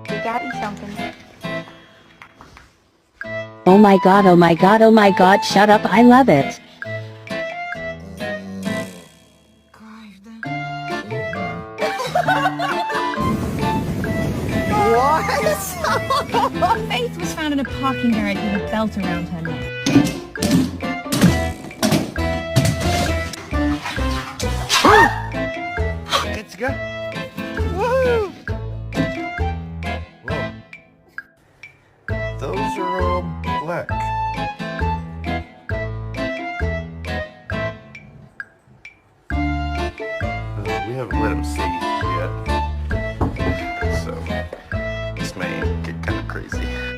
You gotta eat something. Oh my god, oh my god, oh my god, shut up, I love it. Faith was found in a parking garage with a belt around her neck. Let's go. Woohoo! Whoa. Those are all black. We haven't let them see yet. So, this may get kind of crazy.